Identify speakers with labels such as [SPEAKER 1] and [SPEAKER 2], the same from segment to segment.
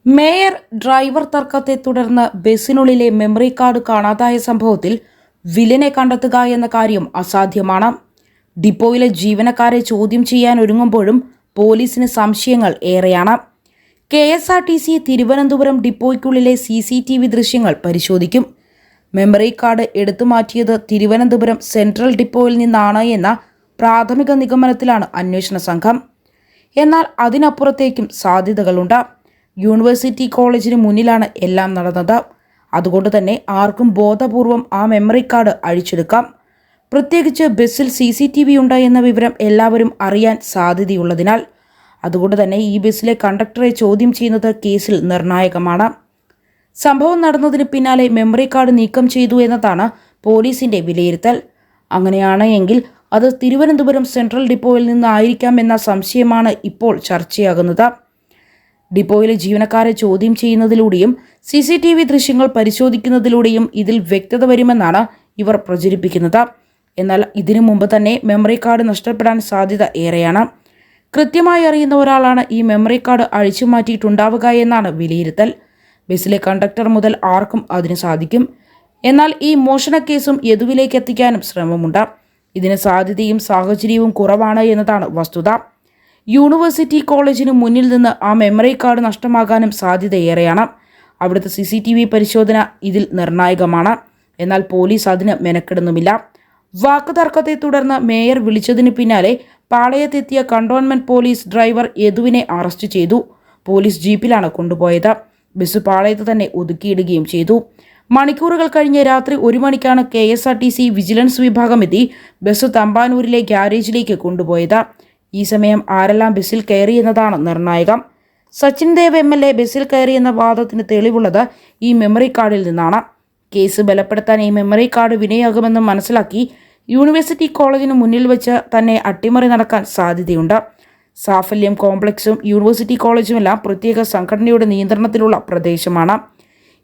[SPEAKER 1] Mayor driver തർക്കത്തെ തുടർന്ന് ബസിനുള്ളിലെ memory card കാണാതായ സംഭവത്തിൽ വില്ലനെ കണ്ടെത്തുക എന്ന കാര്യം അസാധ്യമാണ്. ഡിപ്പോയിലെ ജീവനക്കാരെ ചോദ്യം ചെയ്യാൻ ഒരുങ്ങുമ്പോഴും പോലീസിന് സംശയങ്ങൾ ഏറെയാണ്. KSRTC തിരുവനന്തപുരം ഡിപ്പോയ്ക്കുള്ളിലെ CCTV ദൃശ്യങ്ങൾ പരിശോധിക്കും. മെമ്മറി കാർഡ് എടുത്തുമാറ്റിയത് തിരുവനന്തപുരം സെൻട്രൽ ഡിപ്പോയിൽ നിന്നാണ് എന്ന പ്രാഥമിക നിഗമനത്തിലാണ് അന്വേഷണ സംഘം. എന്നാൽ അതിനപ്പുറത്തേക്കും സാധ്യതകളുണ്ട്. യൂണിവേഴ്സിറ്റി കോളേജിന് മുന്നിലാണ് എല്ലാം നടന്നത്. അതുകൊണ്ട് തന്നെ ആർക്കും ബോധപൂർവം ആ മെമ്മറി കാർഡ് അഴിച്ചെടുക്കാം. പ്രത്യേകിച്ച് ബസ്സിൽ CCTV ഉണ്ട് എന്ന വിവരം എല്ലാവരും അറിയാൻ സാധ്യതയുള്ളതിനാൽ. അതുകൊണ്ട് തന്നെ ഈ ബസ്സിലെ കണ്ടക്ടറെ ചോദ്യം ചെയ്യുന്നത് കേസിൽ നിർണായകമാണ്. സംഭവം നടന്നതിന് പിന്നാലെ മെമ്മറി കാർഡ് നീക്കം ചെയ്തു എന്നതാണ് പോലീസിന്റെ വിലയിരുത്തൽ. അങ്ങനെയാണ് എങ്കിൽ അത് തിരുവനന്തപുരം സെൻട്രൽ ഡിപ്പോയിൽ നിന്നായിരിക്കാം എന്ന സംശയമാണ് ഇപ്പോൾ ചർച്ചയാകുന്നത്. ഡിപ്പോയിലെ ജീവനക്കാരെ ചോദ്യം ചെയ്യുന്നതിലൂടെയും CCTV ദൃശ്യങ്ങൾ പരിശോധിക്കുന്നതിലൂടെയും ഇതിൽ വ്യക്തത വരുമെന്നാണ് ഇവർ പ്രചരിപ്പിക്കുന്നത്. എന്നാൽ ഇതിനു മുമ്പ് തന്നെ മെമ്മറി കാർഡ് നഷ്ടപ്പെടാൻ സാധ്യത ഏറെയാണ്. കൃത്യമായി അറിയുന്ന ഒരാളാണ് ഈ മെമ്മറി കാർഡ് അഴിച്ചു മാറ്റിയിട്ടുണ്ടാവുക എന്നാണ് വിലയിരുത്തൽ. ബസ്സിലെ കണ്ടക്ടർ മുതൽ ആർക്കും അതിന് സാധിക്കും. എന്നാൽ ഈ മോഷണക്കേസും യദുവിലേക്ക് എത്തിക്കാനും ശ്രമമുണ്ട്. ഇതിന് സാധ്യതയും സാഹചര്യവും കുറവാണ് എന്നതാണ് വസ്തുത. യൂണിവേഴ്സിറ്റി കോളേജിന് മുന്നിൽ നിന്ന് ആ മെമ്മറി കാർഡ് നഷ്ടമാകാനും സാധ്യതയേറെയാണ്. അവിടുത്തെ CCTV പരിശോധന ഇതിൽ നിർണായകമാണ്. എന്നാൽ പോലീസ് അതിന് മെനക്കെടുന്നുമില്ല. വാക്കുതർക്കത്തെ തുടർന്ന് മേയർ വിളിച്ചതിന് പിന്നാലെ പാളയത്തെത്തിയ കണ്ടോൺമെന്റ് പോലീസ് ഡ്രൈവർ യദുവിനെ അറസ്റ്റ് ചെയ്തു. പോലീസ് ജീപ്പിലാണ് കൊണ്ടുപോയത്. ബസ് പാളയത്ത് തന്നെ ഒതുക്കിയിടുകയും ചെയ്തു. മണിക്കൂറുകൾ കഴിഞ്ഞ് രാത്രി 1 മണിക്കാണ് KSRTC വിജിലൻസ് വിഭാഗം എത്തി ബസ് തമ്പാനൂരിലെ ഗ്യാരേജിലേക്ക് കൊണ്ടുപോയത്. ഈ സമയം ആരെല്ലാം ബസ്സിൽ കയറിയെന്നതാണ് നിർണായകം. സച്ചിൻ ദേവ് MLA ബസ്സിൽ കയറിയെന്ന വാദത്തിന് തെളിവുള്ളത് ഈ മെമ്മറി കാർഡിൽ നിന്നാണ്. കേസ് ബലപ്പെടുത്താൻ ഈ മെമ്മറി കാർഡ് വിനയാകുമെന്ന് മനസ്സിലാക്കി യൂണിവേഴ്സിറ്റി കോളേജിന് മുന്നിൽ വെച്ച് തന്നെ അട്ടിമറി നടക്കാൻ സാധ്യതയുണ്ട്. സാഫല്യം കോംപ്ലക്സും യൂണിവേഴ്സിറ്റി കോളേജുമെല്ലാം പ്രത്യേക സംഘടനയുടെ നിയന്ത്രണത്തിലുള്ള പ്രദേശമാണ്.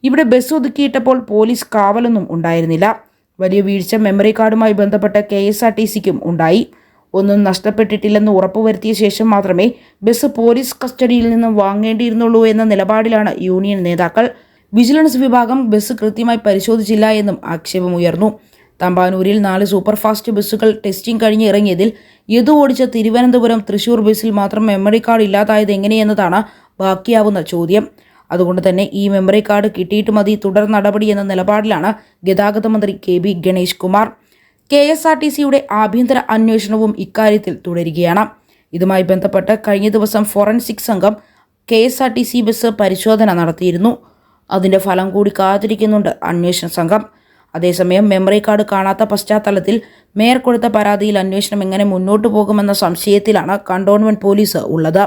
[SPEAKER 1] ഇവിടെ ബസ് ഒതുക്കിയിട്ടപ്പോൾ പോലീസ് കാവലൊന്നും ഉണ്ടായിരുന്നില്ല. വലിയ വീഴ്ച മെമ്മറി കാർഡുമായി ബന്ധപ്പെട്ട് KSRTCക്കും ഉണ്ടായി. ഒന്നും നഷ്ടപ്പെട്ടിട്ടില്ലെന്ന് ഉറപ്പുവരുത്തിയ ശേഷം മാത്രമേ ബസ് പോലീസ് കസ്റ്റഡിയിൽ നിന്നും വാങ്ങേണ്ടിയിരുന്നുള്ളൂ എന്ന നിലപാടിലാണ് യൂണിയൻ നേതാക്കൾ. വിജിലൻസ് വിഭാഗം ബസ് കൃത്യമായി പരിശോധിച്ചില്ല എന്നും ആക്ഷേപമുയർന്നു. തമ്പാനൂരിൽ 4 സൂപ്പർഫാസ്റ്റ് ബസ്സുകൾ ടെസ്റ്റിംഗ് കഴിഞ്ഞ് ഇറങ്ങിയതിൽ യദു ഓടിച്ച തിരുവനന്തപുരം തൃശൂർ ബസ്സിൽ മാത്രം മെമ്മറി കാർഡ് ഇല്ലാതായത് എങ്ങനെയെന്നതാണ് ബാക്കിയാവുന്ന ചോദ്യം. അതുകൊണ്ട് തന്നെ ഈ മെമ്മറി കാർഡ് കിട്ടിയിട്ട് മതി തുടർ നടപടി എന്ന നിലപാടിലാണ് ഗതാഗത മന്ത്രി KB ഗണേഷ് കുമാർ. KSRTCയുടെ ആഭ്യന്തര അന്വേഷണവും ഇക്കാര്യത്തിൽ തുടരുകയാണ്. ഇതുമായി ബന്ധപ്പെട്ട് കഴിഞ്ഞ ദിവസം ഫോറൻസിക് സംഘം KSRTC ബസ് പരിശോധന നടത്തിയിരുന്നു. അതിന്റെ ഫലം കൂടി കാത്തിരിക്കുന്നുണ്ട് അന്വേഷണ സംഘം. അതേസമയം മെമ്മറി കാർഡ് കാണാത്ത പശ്ചാത്തലത്തിൽ മേയർ കൊടുത്ത പരാതിയിൽ അന്വേഷണം എങ്ങനെ മുന്നോട്ടു പോകുമെന്ന സംശയത്തിലാണ് കണ്ടോൺമെന്റ് പോലീസ് ഉള്ളത്.